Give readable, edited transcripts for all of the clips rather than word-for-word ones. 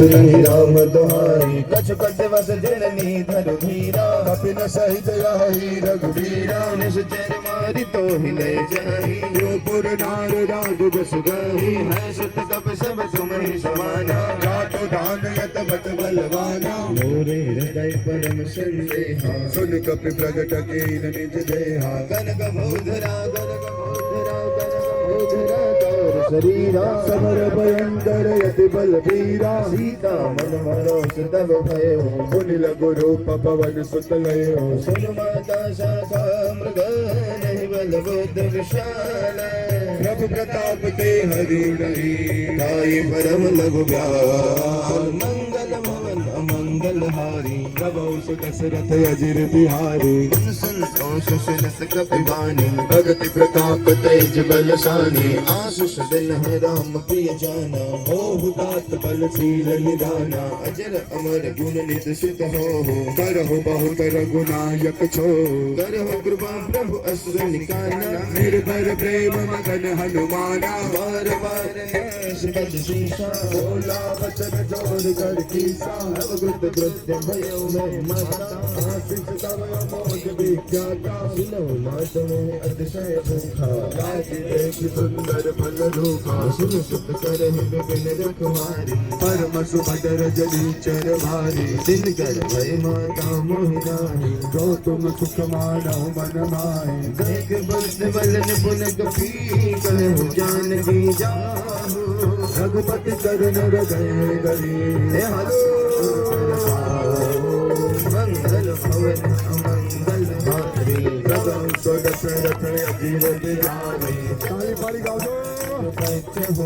नहीं राम दुहारी कछ कट वस जननी धरु धीरा कपिन सहित आई रघुवीरा निश्चर मारी तो ही ले जाई यो पुर नार राज जस गई है सुत कप सब तुम ही समाना जातो दान यत बत बलवाना मोरे हृदय परम संदेहा सुन कपि प्रगट के निज देहा कनक भूधरा कनक भूधरा कनक भूधरा शरीरा समर भयंकर यति बल वीरा सीता मन मनोज तब भयो मुनि लघु रूप पवन सुत लयो सुन माता शाखा मृग नहीं बल बुद्ध विशाल प्रभु प्रताप ते हरि नहीं ताई परम लघु व्याल मंगल भवन अमंगल हारी प्रभु सुदशरथ अजिर बिहारी संतोष सुनस कपिवानी भगति प्रताप तेज बलशानी आशीष दिन है राम प्रिय जाना हो हुतात बल शील निदाना अजर अमर गुण नित सित हो करहु बहुत रघुनायक छो करहु कृपा प्रभु असुर निकाना निर्भर प्रेम मगन हनुमाना बार बार नेश बज शीशा बोला वचन जोर कर कीसा अवगुत कृत्य भयो मैं माता आशीष तव मोज विख्याता सुनो मात में अतिशय भूखा राज देख सुंदर फल रूपा सुन सुत कर विपिन रखवारी परम सुभद्र जली चर भारी दिन कर भय माता मोहिनाही जो तुम सुख मानो मन माही देख बल बल निपुण कपी कहु जान की जाहु रघुपति करुण हृदय गरी हे हलो मंगल भवन अमंगल हारी गगन सोड प्ररथ अजीर बिहारी ताली पाली गाओ हो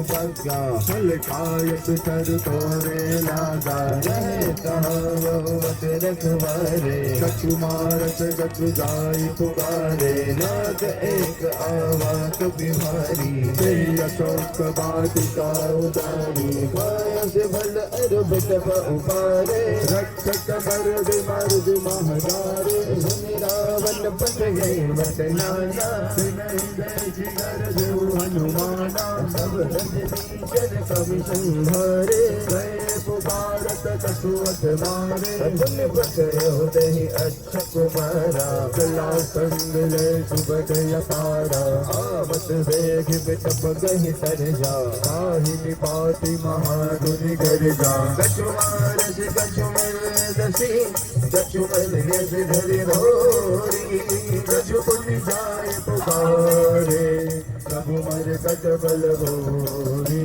बग्गा फल कायत कर तोरे लागा रहे कहावत रखवारे कछु मारत गछु जाई पुकारे नाथ एक आवा कपिहारी तेरी अशोक बाटिका उदारी काया से भल अरब तप उपारे रक्षक मर्द मर्द महादारे सुनि रावण पट गए वटनाना सुनहि गए जिगर जो हनुमाना सब जन कवि संहारे गए पुकारत कछुअत मारे पुण्य पकड़े होते ही अच्छा कुमारा कला संग ले सुबह अपारा आवत वेग बिटप गही तर जा काही निपाति महागुनि गर जा कछुमार से कछुमर दसी कछुमर यस धरि भोरी कछु पुण्य जाय पुकारे प्रभु मर कट बल भोरी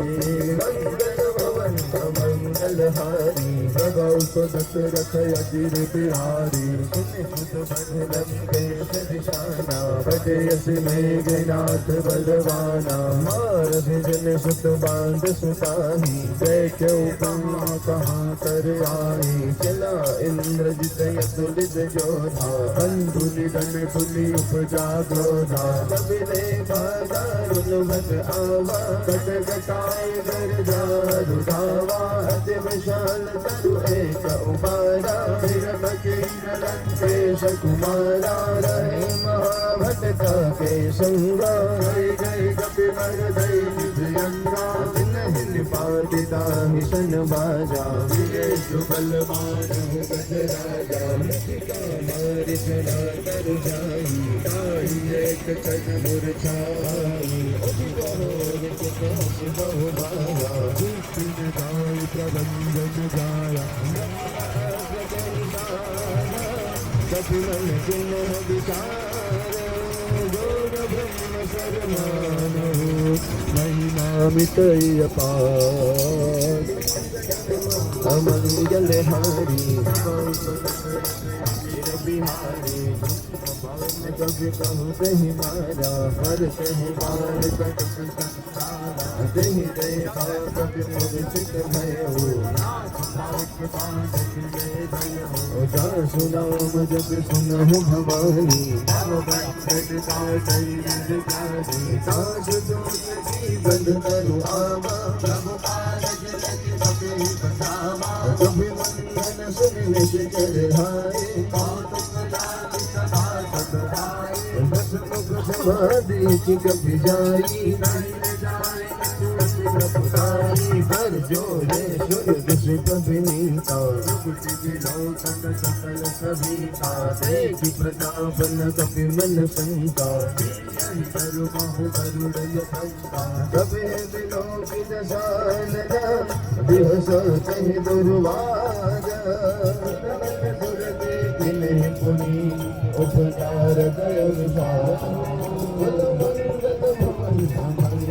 मंगल भवन मंगल हारी प्रभु सुदशरथ अजिर बिहारी सुत बन लंकेश दिशाना बटे यस मेघनाथ बलवाना मार जन सुत बांध सुताही देखे उपमा कहाँ कर आई चला इंद्रजित यतुलित जोधा बंधु निधन तुलि उपजा क्रोधा कपिले भागा रुनुमत आवा कट कटाए कर जारु धावा अति विशाल तरु एक उबारा फिर मकीन लंकेश कुमारा रहे महाभटका के संगा गए गए कपि मर गए निभयंगा दिन हिन पातिता मिशन बाजा विदेश बलवान गज राजा लक्ष्मिका मारि चढ़ा कर जाई ताई एक चन मुरझाई बहु बाया दुष्ट गाय प्रबंधन गाया कपिल जिन विचार गौर ब्रह्म शर्मान महिमा मितय अपार अमंगल हारी बिहारी कभी कहूँ कहीं मारा हर कहीं मार कहीं देखा कभी मुझे भयो जा सुनाओ जब सुनहु भवानी बंद करो आवा कभी मंदन सुन कर समाधि की कभी जाई पर जो रे सुर विनीता जुगति विलोकन सकल सविता देखि प्रताप न कपि मन शंका बाहु गरुड़ शंका कभी विलोकित सानदा बिहस कहि दुर्वाजा किन्हीं पुनि उपकार दय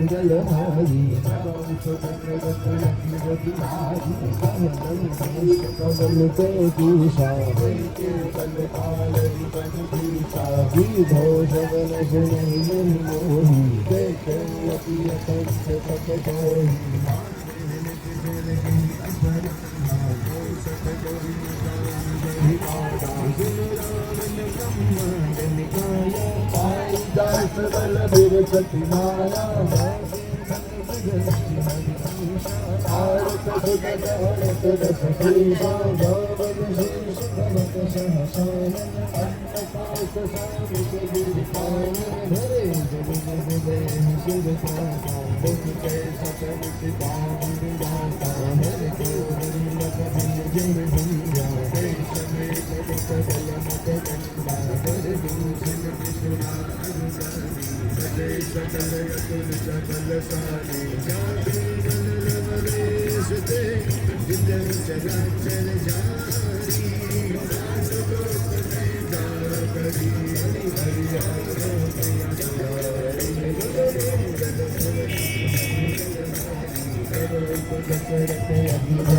मंगल हारी कमल के दिशा विभूषण मोही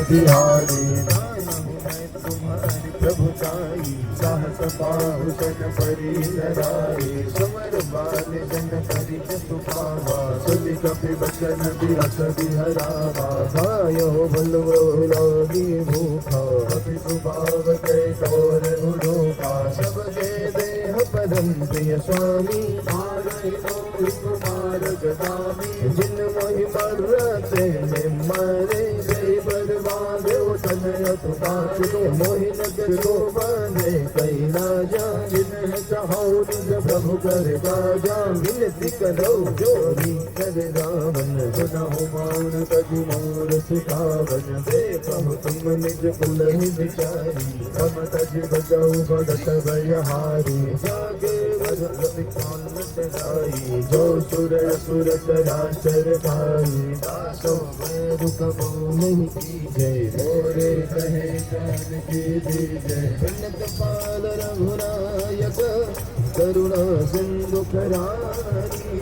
बिहारी तुम्हारी प्रभुताई साहस पाहुषण परि नराई समर बाल जन करि सुपावा सुनि कपि बचन बिहस बिहरावा भायो बलवो लागी भूखा कपि सुभाव के तोर उलोका सब के देह परम प्रिय स्वामी कुमार गदामी जिन मोहि मरते में मरे गई बर्बाद तनय तुकारो मोहि नगर को बंदे कई राजा जिन्हें चाहो निज प्रभु कर राजा विनती करो जोरी कर रावण सुनाओ मान कजि मोर सिखावन देखो तुम निज कुल ही विचारी हम तज बजाऊ भगत भयहारी जागे विकान चढ़ाई जो सुर असुर चराचर खाई दासों में रुकबो नहीं कीजय मोरे कहे जान की दीजय विनत पाल रघुनायक करुणा सिंधु खरारी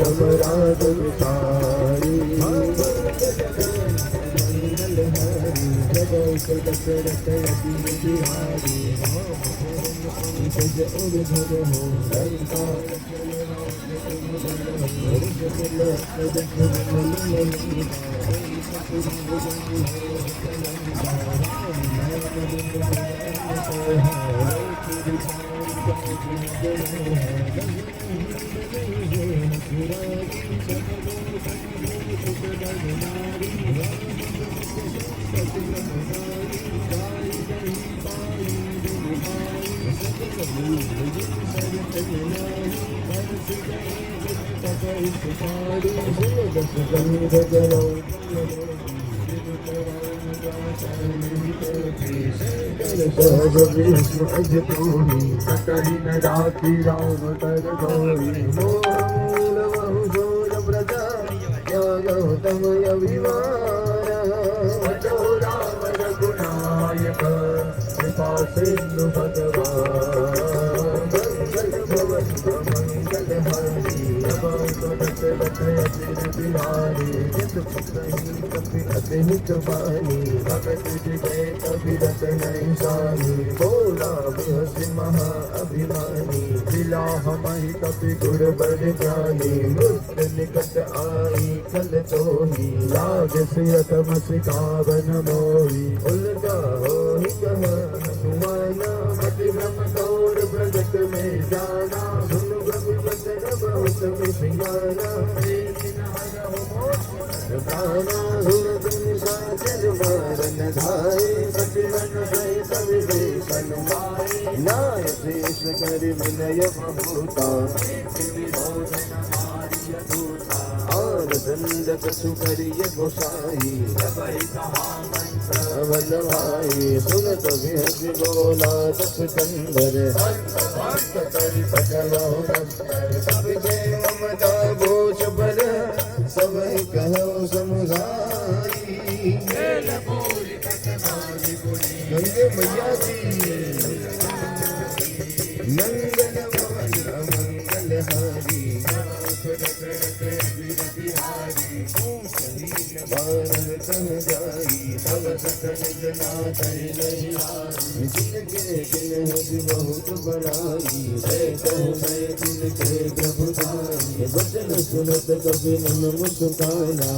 अपराध विसारी दशरथ बिहारी गौतम रघुनायक कृपा सिंधु भगवान मंगल हरि बिहारी जित कपि अतिहित वाणी भगत जिगे कभी रत नहीं सानी बोला बिहसि महा अभिमानी दिला हमारी कपि गुर बड़ ज्ञानी मृत्यु निकट आई कल तोही लाग सियत मसिकावन मोही उलटा हो ही कहा सुमाना मति भ्रम तोड़ प्रगट में जाना सुन प्रभु वचन बहुत मिसियाना प्राणा सुन तुम साचर मारन धाये सचिवन सहित विभीषण माये नाय शेष कर विनय बहुता विरोधन मारिय दूता और चंद कछु करिय गोसाई अवल भाई सुनत बिहस बोला दस चंदर सब जय ममता घोष पर सब कहो समुझाई गंगे मैया की मंगल भवन मंगल हारी भारत जाई सब सकल जना जिनके दिन हज बहुत बड़ाई मैं जिनके प्रभु दाई वचन सुनत कभी मन मुस्काना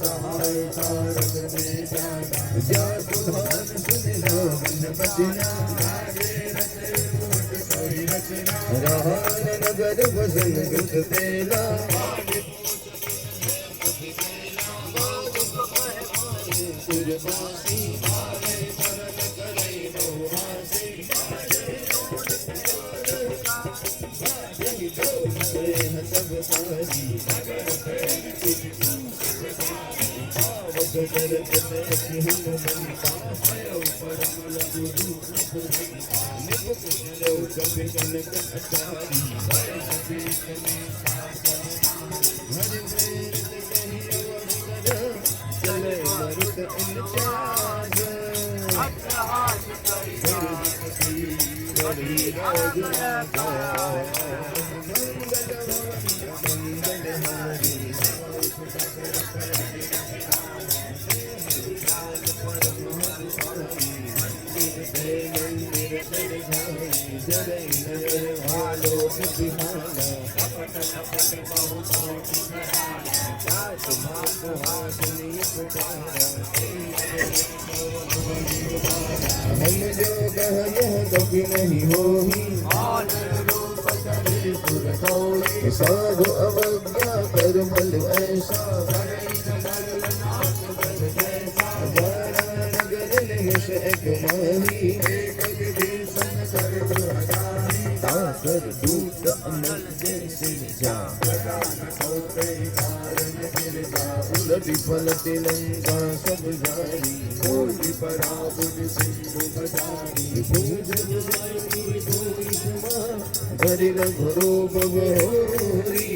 सहाय तारक में जा सुधार सुन रावण बचना रहान नगर भजन गुट तेला हम जो कह यह कभी नहीं होही साधु अवज्ञा कर बल ऐसा नगर निश एक माही ताकर दूत अमर जैसे जा उलटी पलटी लंका सब जारी कोई पराबुद सिंधु बजारी पूजन जाई भूरी घरी रघुरो बहोरी